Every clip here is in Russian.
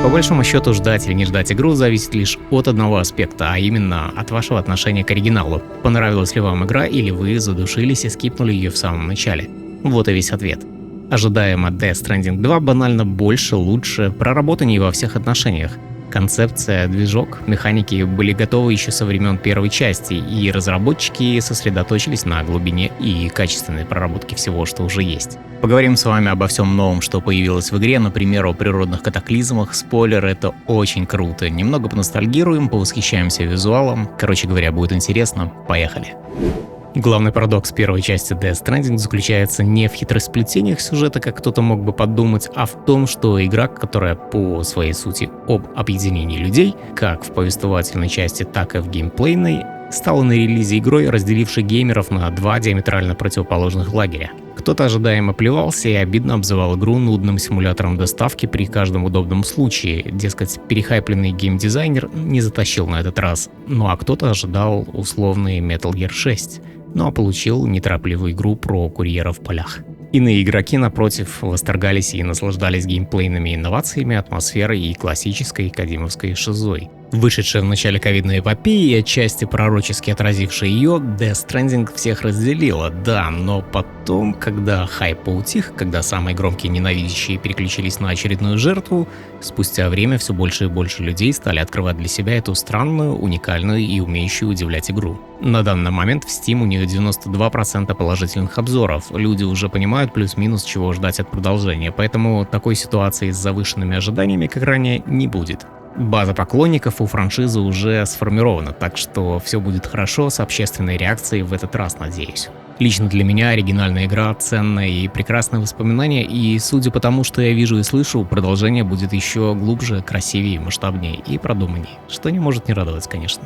По большому счету, ждать или не ждать игру зависит лишь от одного аспекта, а именно от вашего отношения к оригиналу. Понравилась ли вам игра или вы задушились и скипнули ее в самом начале? Вот и весь ответ. Ожидаемо Death Stranding 2 банально больше, лучше, проработаннее во всех отношениях. Концепция, движок, механики были готовы еще со времен первой части, и разработчики сосредоточились на глубине и качественной проработке всего, что уже есть. Поговорим с вами обо всем новом, что появилось в игре, например, о природных катаклизмах. Спойлер, это очень круто. Немного поностальгируем, повосхищаемся визуалом. Короче говоря, будет интересно. Поехали. Главный парадокс первой части Death Stranding заключается не в хитросплетениях сюжета, как кто-то мог бы подумать, а в том, что игра, которая по своей сути об объединении людей, как в повествовательной части, так и в геймплейной, стала на релизе игрой, разделившей геймеров на два диаметрально противоположных лагеря. Кто-то ожидаемо плевался и обидно обзывал игру нудным симулятором доставки при каждом удобном случае. Дескать, перехайпленный геймдизайнер не затащил на этот раз. Ну а кто-то ожидал условный Metal Gear 6, но получил неторопливую игру про курьера в полях. Иные игроки, напротив, восторгались и наслаждались геймплейными инновациями, атмосферой и классической кодзимовской шизой. Вышедшая в начале ковидной эпопеи и отчасти пророчески отразившая ее, Death Stranding всех разделила, да, но потом, когда хайп поутих, когда самые громкие ненавидящие переключились на очередную жертву, спустя время все больше и больше людей стали открывать для себя эту странную, уникальную и умеющую удивлять игру. На данный момент в Steam у нее 92% положительных обзоров, люди уже понимают плюс-минус, чего ждать от продолжения, поэтому такой ситуации с завышенными ожиданиями, как ранее, не будет. База поклонников у франшизы уже сформирована, так что все будет хорошо с общественной реакцией в этот раз, надеюсь. Лично для меня оригинальная игра ценная и прекрасное воспоминание, и судя по тому, что я вижу и слышу, продолжение будет еще глубже, красивее, масштабнее и продуманнее, что не может не радовать, конечно.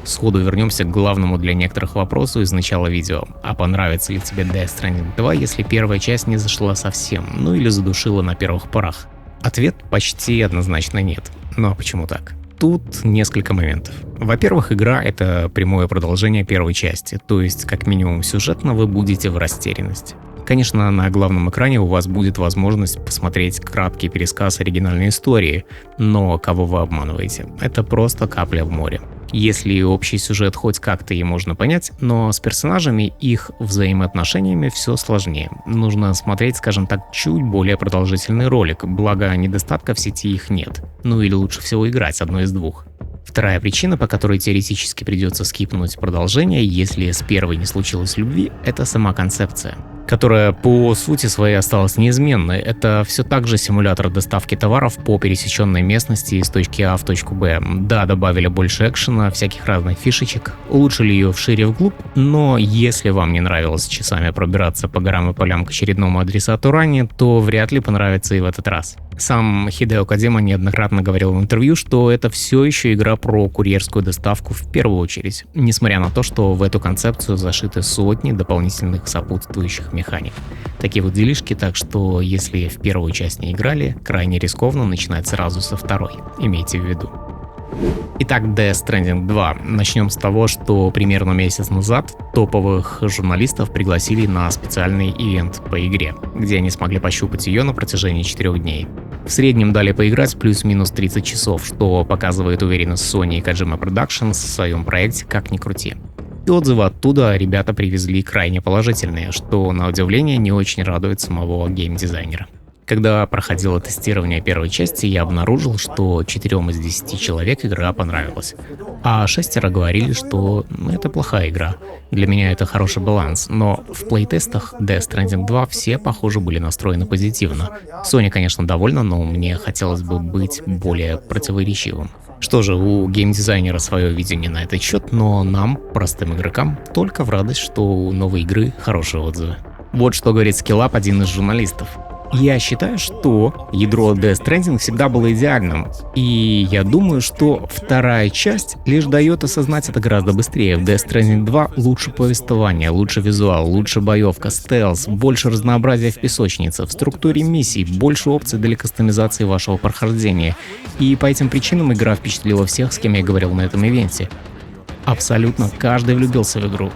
Сходу вернемся к главному для некоторых вопросу из начала видео. А понравится ли тебе Death Stranding 2, если первая часть не зашла совсем, ну или задушила на первых порах? Ответ почти однозначно нет. Ну а почему так? Тут несколько моментов. Во-первых, игра — это прямое продолжение первой части, то есть как минимум сюжетно вы будете в растерянности. Конечно, на главном экране у вас будет возможность посмотреть краткий пересказ оригинальной истории, но кого вы обманываете? Это просто капля в море. Если общий сюжет хоть как-то и можно понять, но с персонажами, их взаимоотношениями все сложнее. Нужно смотреть, скажем так, чуть более продолжительный ролик, благо недостатков в сети их нет. Ну или лучше всего играть одно из двух. Вторая причина, по которой теоретически придется скипнуть продолжение, если с первой не случилось любви, это сама концепция, которая по сути своей осталась неизменной. Это все так же симулятор доставки товаров по пересеченной местности из точки А в точку Б. Да, добавили больше экшена, всяких разных фишечек, улучшили ее вширь и вглубь, но если вам не нравилось часами пробираться по горам и полям к очередному адресату ранее, то вряд ли понравится и в этот раз. Сам Хидео Кодзима неоднократно говорил в интервью, что это все еще игра про курьерскую доставку в первую очередь, несмотря на то, что в эту концепцию зашиты сотни дополнительных сопутствующих механик. Такие вот делишки, так что если в первую часть не играли, крайне рискованно начинать сразу со второй, имейте в виду. Итак, Death Stranding 2. Начнем с того, что примерно месяц назад топовых журналистов пригласили на специальный ивент по игре, где они смогли пощупать ее на протяжении 4 дней. В среднем дали поиграть плюс-минус 30 часов, что показывает уверенность Sony и Kojima Productions в своем проекте как ни крути. И отзывы оттуда ребята привезли крайне положительные, что на удивление не очень радует самого геймдизайнера. Когда проходило тестирование первой части, я обнаружил, что 4 из 10 человек игра понравилась, а 6 говорили, что это плохая игра. Для меня это хороший баланс, но в плейтестах Death Stranding 2 все, похоже, были настроены позитивно. Sony, конечно, довольна, но мне хотелось бы быть более противоречивым. Что же, у геймдизайнера свое видение на этот счет, но нам, простым игрокам, только в радость, что у новой игры хорошие отзывы. Вот что говорит Skillup, один из журналистов. Я считаю, что ядро Death Stranding всегда было идеальным, и я думаю, что вторая часть лишь дает осознать это гораздо быстрее. В Death Stranding 2 лучше повествование, лучше визуал, лучше боевка, стелс, больше разнообразия в песочнице, в структуре миссий, больше опций для кастомизации вашего прохождения. И по этим причинам игра впечатлила всех, с кем я говорил на этом ивенте. Абсолютно каждый влюбился в игру.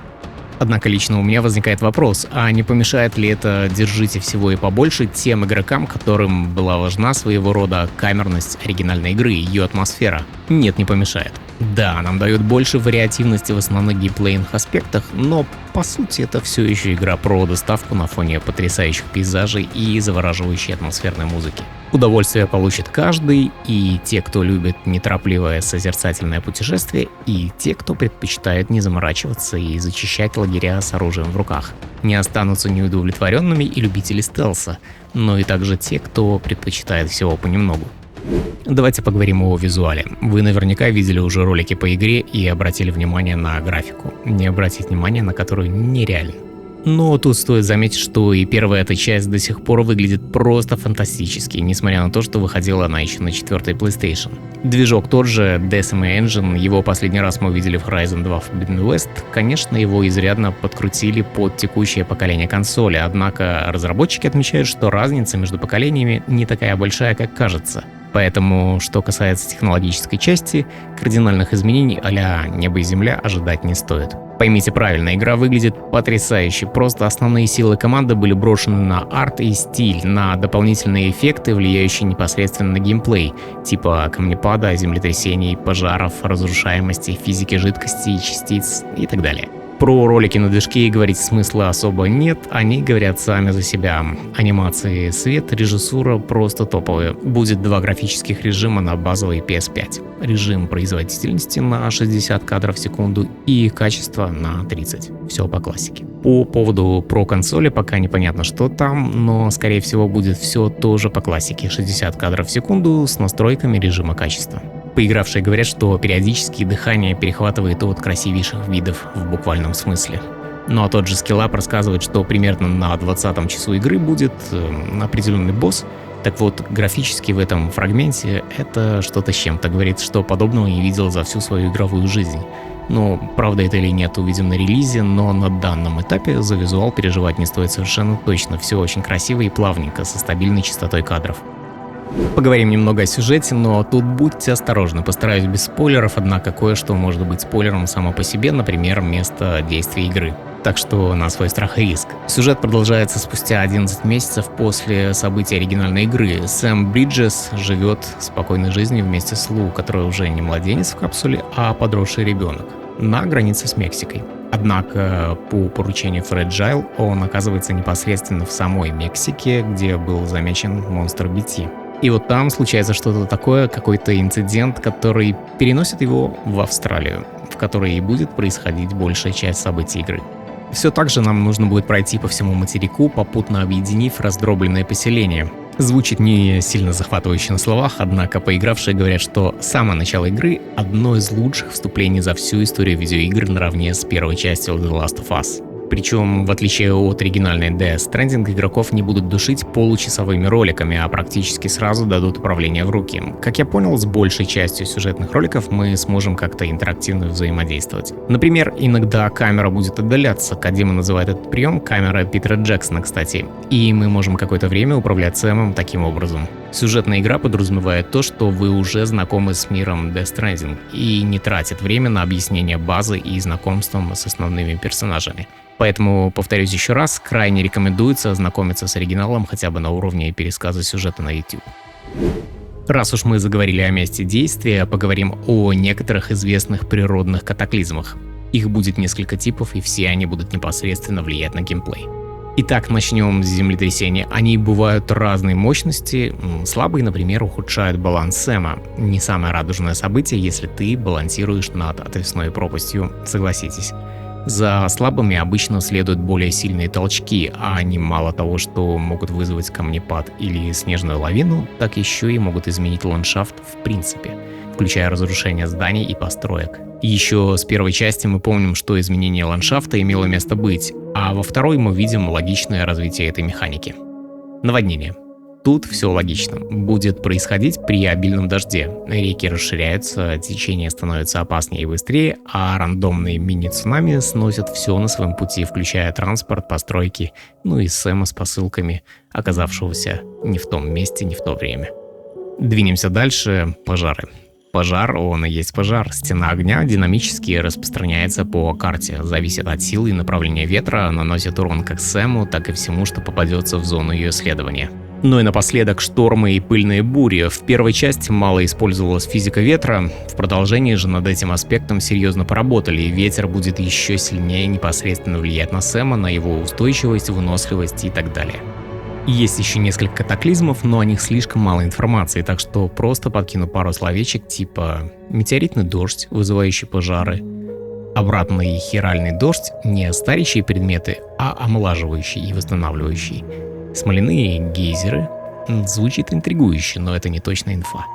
Однако лично у меня возникает вопрос, а не помешает ли это «держите всего и побольше» тем игрокам, которым была важна своего рода камерность оригинальной игры и ее атмосфера? Нет, не помешает. Да, нам дает больше вариативности в основных геймплейных аспектах, но по сути это все еще игра про доставку на фоне потрясающих пейзажей и завораживающей атмосферной музыки. Удовольствие получит каждый, и те, кто любит неторопливое созерцательное путешествие, и те, кто предпочитает не заморачиваться и зачищать лагеря с оружием в руках. Не останутся неудовлетворенными и любители стелса, но и также те, кто предпочитает всего понемногу. Давайте поговорим о визуале. Вы наверняка видели уже ролики по игре и обратили внимание на графику. Не обратить внимание на которую нереально. Но тут стоит заметить, что и первая эта часть до сих пор выглядит просто фантастически, несмотря на то, что выходила она еще на 4-й PlayStation. Движок тот же, Decima Engine, его последний раз мы увидели в Horizon 2 Forbidden West, конечно, его изрядно подкрутили под текущее поколение консоли, однако разработчики отмечают, что разница между поколениями не такая большая, как кажется. Поэтому, что касается технологической части, кардинальных изменений а-ля «Небо и земля» ожидать не стоит. Поймите правильно, игра выглядит потрясающе, просто основные силы команды были брошены на арт и стиль, на дополнительные эффекты, влияющие непосредственно на геймплей, типа камнепада, землетрясений, пожаров, разрушаемости, физики жидкости и частиц и так далее. Про ролики на движке говорить смысла особо нет, они говорят сами за себя. Анимации, свет, режиссура просто топовые. Будет 2 графических режима на базовый PS5. Режим производительности на 60 кадров в секунду и качество на 30. Все по классике. По поводу про консоли пока непонятно, что там, но скорее всего будет все тоже по классике. 60 кадров в секунду с настройками режима качества. Поигравшие говорят, что периодически дыхание перехватывает от красивейших видов в буквальном смысле. Ну а тот же Skillup рассказывает, что примерно на 20-м часу игры будет определенный босс. Так вот, графически в этом фрагменте это что-то с чем-то. Говорит, что подобного не видел за всю свою игровую жизнь. Ну, правда это или нет, увидим на релизе, но на данном этапе за визуал переживать не стоит совершенно точно. Все очень красиво и плавненько, со стабильной частотой кадров. Поговорим немного о сюжете, но тут будьте осторожны, постараюсь без спойлеров, однако кое-что может быть спойлером само по себе, например, место действия игры. Так что на свой страх и риск. Сюжет продолжается спустя 11 месяцев после событий оригинальной игры. Сэм Бриджес живет спокойной жизнью вместе с Лу, который уже не младенец в капсуле, а подросший ребенок, на границе с Мексикой. Однако по поручению Fragile он оказывается непосредственно в самой Мексике, где был замечен монстр BT. И вот там случается что-то такое, какой-то инцидент, который переносит его в Австралию, в которой и будет происходить большая часть событий игры. Все так же нам нужно будет пройти по всему материку, попутно объединив раздробленное поселение. Звучит не сильно захватывающе на словах, однако поигравшие говорят, что самое начало игры — одно из лучших вступлений за всю историю видеоигр наравне с первой частью The Last of Us. Причем, в отличие от оригинальной Death Stranding, игроков не будут душить получасовыми роликами, а практически сразу дадут управление в руки. Как я понял, с большей частью сюжетных роликов мы сможем как-то интерактивно взаимодействовать. Например, иногда камера будет отдаляться, Кодзима называет этот прием камера Питера Джексона, кстати, и мы можем какое-то время управлять Сэмом таким образом. Сюжетная игра подразумевает то, что вы уже знакомы с миром Death Stranding и не тратит время на объяснение базы и знакомством с основными персонажами. Поэтому, повторюсь еще раз, крайне рекомендуется ознакомиться с оригиналом хотя бы на уровне пересказа сюжета на YouTube. Раз уж мы заговорили о месте действия, поговорим о некоторых известных природных катаклизмах. Их будет несколько типов, и все они будут непосредственно влиять на геймплей. Итак, начнем с землетрясения. Они бывают разной мощности. Слабые, например, ухудшают баланс Сэма. Не самое радужное событие, если ты балансируешь над отвесной пропастью, согласитесь. За слабыми обычно следуют более сильные толчки, а они мало того, что могут вызвать камнепад или снежную лавину, так еще и могут изменить ландшафт в принципе, включая разрушение зданий и построек. Еще с первой части мы помним, что изменение ландшафта имело место быть, а во второй мы видим логичное развитие этой механики. Наводнение. Тут все логично. Будет происходить при обильном дожде. Реки расширяются, течение становится опаснее и быстрее, а рандомные мини-цунами сносят все на своем пути, включая транспорт, постройки, ну и Сэма с посылками, оказавшегося не в том месте, не в то время. Двинемся дальше. Пожары. Пожар, он и есть пожар. Стена огня динамически распространяется по карте, зависит от силы и направления ветра, наносит урон как Сэму, так и всему, что попадется в зону ее исследования. Ну и напоследок штормы и пыльные бури. В первой части мало использовалась физика ветра, в продолжении же над этим аспектом серьезно поработали, и ветер будет еще сильнее непосредственно влиять на Сэма, на его устойчивость, выносливость и так далее. Есть еще несколько катаклизмов, но о них слишком мало информации, так что просто подкину пару словечек типа метеоритный дождь, вызывающий пожары, обратный хиральный дождь, не старящие предметы, а омолаживающий и восстанавливающий. Смоляные гейзеры. Звучит интригующе, но это не точная инфа.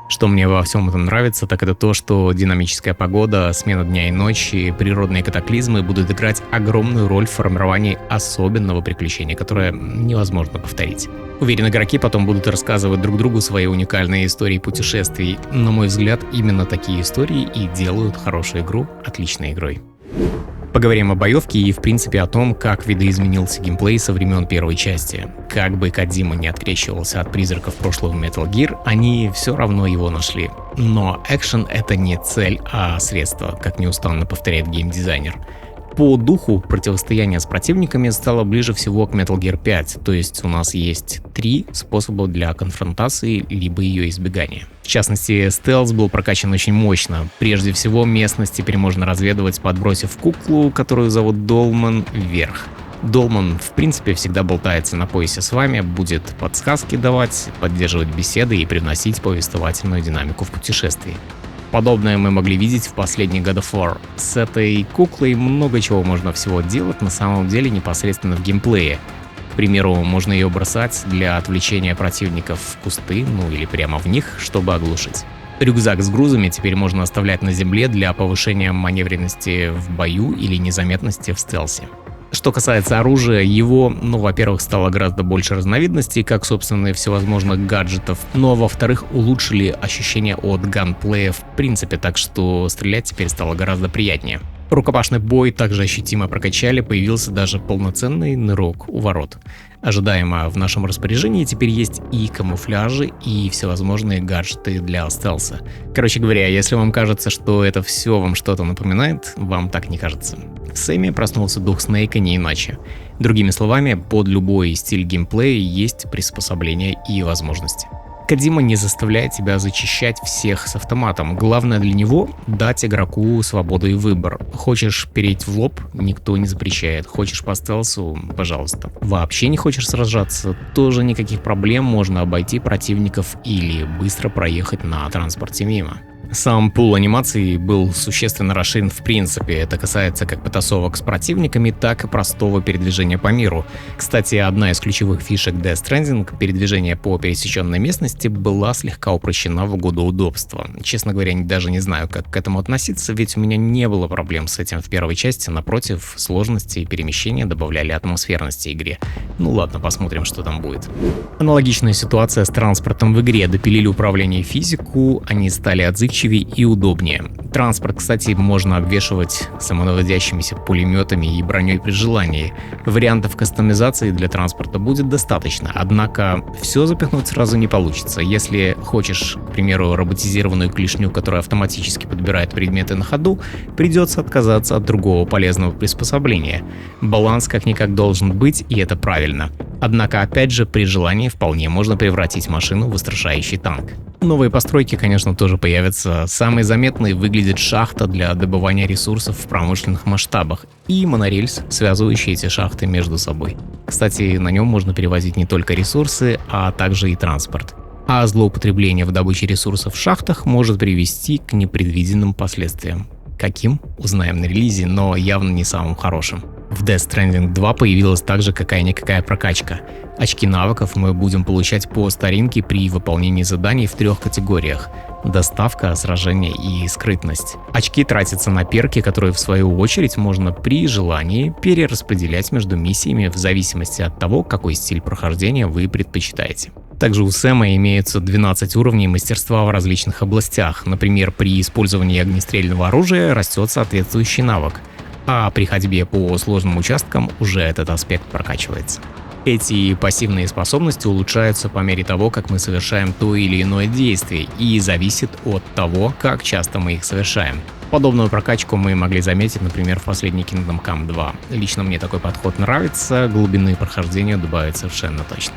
Что мне во всем этом нравится, так это то, что динамическая погода, смена дня и ночи, природные катаклизмы будут играть огромную роль в формировании особенного приключения, которое невозможно повторить. Уверен, игроки потом будут рассказывать друг другу свои уникальные истории путешествий. На мой взгляд, именно такие истории и делают хорошую игру отличной игрой. Поговорим о боевке и, в принципе, о том, как видоизменился геймплей со времен первой части. Как бы Кодзима не открещивался от призраков прошлого Metal Gear, они все равно его нашли. Но экшен — это не цель, а средство, как неустанно повторяет геймдизайнер. По духу противостояние с противниками стало ближе всего к Metal Gear 5, то есть у нас есть 3 способа для конфронтации либо ее избегания. В частности, стелс был прокачан очень мощно. Прежде всего, местность теперь можно разведывать, подбросив куклу, которую зовут Долман, вверх. Долман, в принципе, всегда болтается на поясе с вами, будет подсказки давать, поддерживать беседы и привносить повествовательную динамику в путешествии. Подобное мы могли видеть в последней God of War. С этой куклой много чего можно всего делать на самом деле непосредственно в геймплее. К примеру, можно ее бросать для отвлечения противников в кусты, ну или прямо в них, чтобы оглушить. Рюкзак с грузами теперь можно оставлять на земле для повышения маневренности в бою или незаметности в стелсе. Что касается оружия, его, во-первых, стало гораздо больше разновидностей, как, собственно, и всевозможных гаджетов, но, во-вторых, улучшили ощущение от ганплея в принципе, так что стрелять теперь стало гораздо приятнее. Рукопашный бой также ощутимо прокачали, появился даже полноценный нырок у ворот. Ожидаемо в нашем распоряжении теперь есть и камуфляжи, и всевозможные гаджеты для стелса. Короче говоря, если вам кажется, что это все вам что-то напоминает, вам так не кажется. В Сэме проснулся дух Снейка не иначе. Другими словами, под любой стиль геймплея есть приспособления и возможности. Кодзима не заставляет тебя зачищать всех с автоматом. Главное для него — дать игроку свободу и выбор. Хочешь переть в лоб — никто не запрещает. Хочешь по стелсу — пожалуйста. Вообще не хочешь сражаться — тоже никаких проблем, можно обойти противников или быстро проехать на транспорте мимо. Сам пул анимаций был существенно расширен в принципе. Это касается как потасовок с противниками, так и простого передвижения по миру. Кстати, одна из ключевых фишек Death Stranding, передвижение по пересеченной местности, была слегка упрощена в угоду удобства. Честно говоря, даже не знаю, как к этому относиться, ведь у меня не было проблем с этим в первой части. Напротив, сложности и перемещения добавляли атмосферности игре. Ну ладно, посмотрим, что там будет. Аналогичная ситуация с транспортом в игре. Допилили управление и физику, они стали отзывчивее и удобнее. Транспорт, кстати, можно обвешивать самонаводящимися пулеметами и броней при желании. Вариантов кастомизации для транспорта будет достаточно, однако все запихнуть сразу не получится. Если хочешь, к примеру, роботизированную клешню, которая автоматически подбирает предметы на ходу, придется отказаться от другого полезного приспособления. Баланс как-никак должен быть, и это правильно. Однако, опять же, при желании вполне можно превратить машину в устрашающий танк. Новые постройки, конечно, тоже появятся. Самой заметной выглядит шахта для добывания ресурсов в промышленных масштабах и монорельс, связывающий эти шахты между собой. Кстати, на нем можно перевозить не только ресурсы, а также и транспорт. А злоупотребление в добыче ресурсов в шахтах может привести к непредвиденным последствиям. Каким? Узнаем на релизе, но явно не самым хорошим. В Death Stranding 2 появилась также какая-никакая прокачка. Очки навыков мы будем получать по старинке при выполнении заданий в 3 категориях: доставка, сражение и скрытность. Очки тратятся на перки, которые в свою очередь можно при желании перераспределять между миссиями в зависимости от того, какой стиль прохождения вы предпочитаете. Также у Сэма имеются 12 уровней мастерства в различных областях. Например, при использовании огнестрельного оружия растет соответствующий навык, а при ходьбе по сложным участкам уже этот аспект прокачивается. Эти пассивные способности улучшаются по мере того, как мы совершаем то или иное действие, и зависит от того, как часто мы их совершаем. Подобную прокачку мы могли заметить, например, в последней Kingdom Come 2. Лично мне такой подход нравится, глубины прохождения добавит совершенно точно.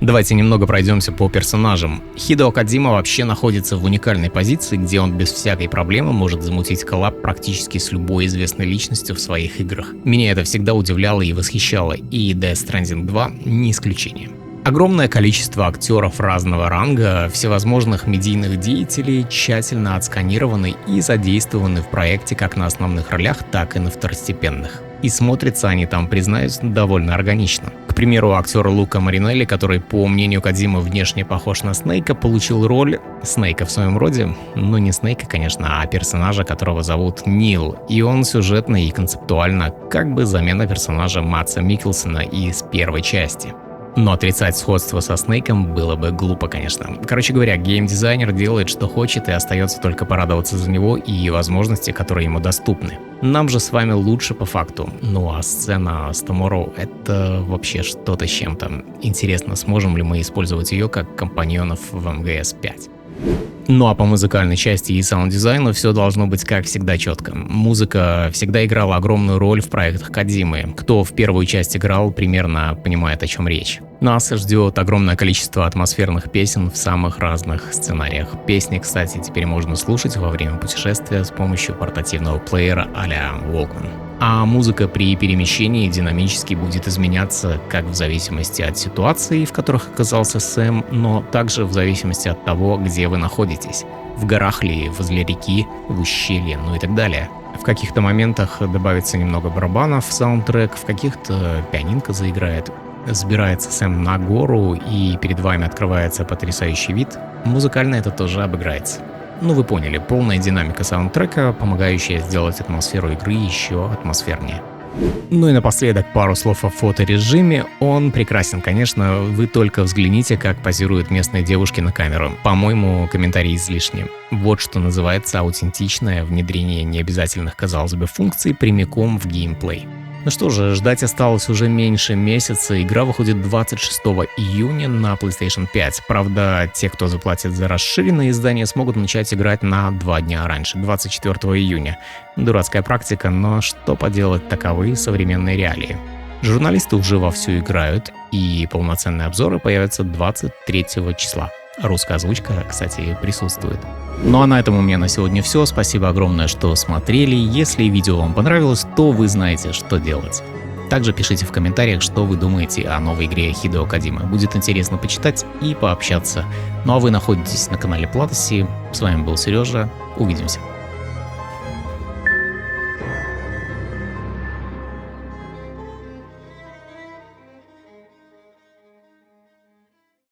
Давайте немного пройдемся по персонажам. Хидео Коджима вообще находится в уникальной позиции, где он без всякой проблемы может замутить коллаб практически с любой известной личностью в своих играх. Меня это всегда удивляло и восхищало, и Death Stranding 2 не исключение. Огромное количество актеров разного ранга, всевозможных медийных деятелей тщательно отсканированы и задействованы в проекте как на основных ролях, так и на второстепенных. И смотрятся они там, признаюсь, довольно органично. К примеру, актер Лука Маринелли, который, по мнению Коджимы, внешне похож на Снейка, получил роль Снейка в своем роде, но не Снейка, конечно, а персонажа, которого зовут Нил, и он сюжетно и концептуально как бы замена персонажа Мадса Миккелсена из первой части. Но отрицать сходство со Снейком было бы глупо, конечно. Короче говоря, геймдизайнер делает, что хочет, и остается только порадоваться за него и возможности, которые ему доступны. Нам же с вами лучше по факту. Ну а сцена с Tomorrow — это вообще что-то с чем-то. Интересно, сможем ли мы использовать ее как компаньонов в МГС 5. Ну а по музыкальной части и саунд-дизайну все должно быть как всегда четко. Музыка всегда играла огромную роль в проектах Коджимы. Кто в первую часть играл, примерно понимает, о чем речь. Нас ждет огромное количество атмосферных песен в самых разных сценариях. Песни, кстати, теперь можно слушать во время путешествия с помощью портативного плеера а-ля Walkman. А музыка при перемещении динамически будет изменяться как в зависимости от ситуации, в которых оказался Сэм, но также в зависимости от того, где вы находитесь. В горах ли, возле реки, в ущелье, ну и так далее. В каких-то моментах добавится немного барабанов в саундтрек, в каких-то пианинка заиграет. Сбирается Сэм на гору, и перед вами открывается потрясающий вид. Музыкально это тоже обыграется. Ну вы поняли, полная динамика саундтрека, помогающая сделать атмосферу игры еще атмосфернее. Ну и напоследок пару слов о фоторежиме. Он прекрасен, конечно, вы только взгляните, как позируют местные девушки на камеру. По-моему, комментарий излишни. Вот что называется аутентичное внедрение необязательных, казалось бы, функций прямиком в геймплей. Ну что же, ждать осталось уже меньше месяца, игра выходит 26 июня на PlayStation 5. Правда, те, кто заплатит за расширенное издание, смогут начать играть на 2 дня раньше, 24 июня. Дурацкая практика, но что поделать, таковы современные реалии. Журналисты уже вовсю играют, и полноценные обзоры появятся 23 числа. Русская озвучка, кстати, присутствует. Ну а на этом у меня на сегодня все. Спасибо огромное, что смотрели. Если видео вам понравилось, то вы знаете, что делать. Также пишите в комментариях, что вы думаете о новой игре Хидео Коджимы. Будет интересно почитать и пообщаться. Ну а вы находитесь на канале Платоси. С вами был Сережа. Увидимся.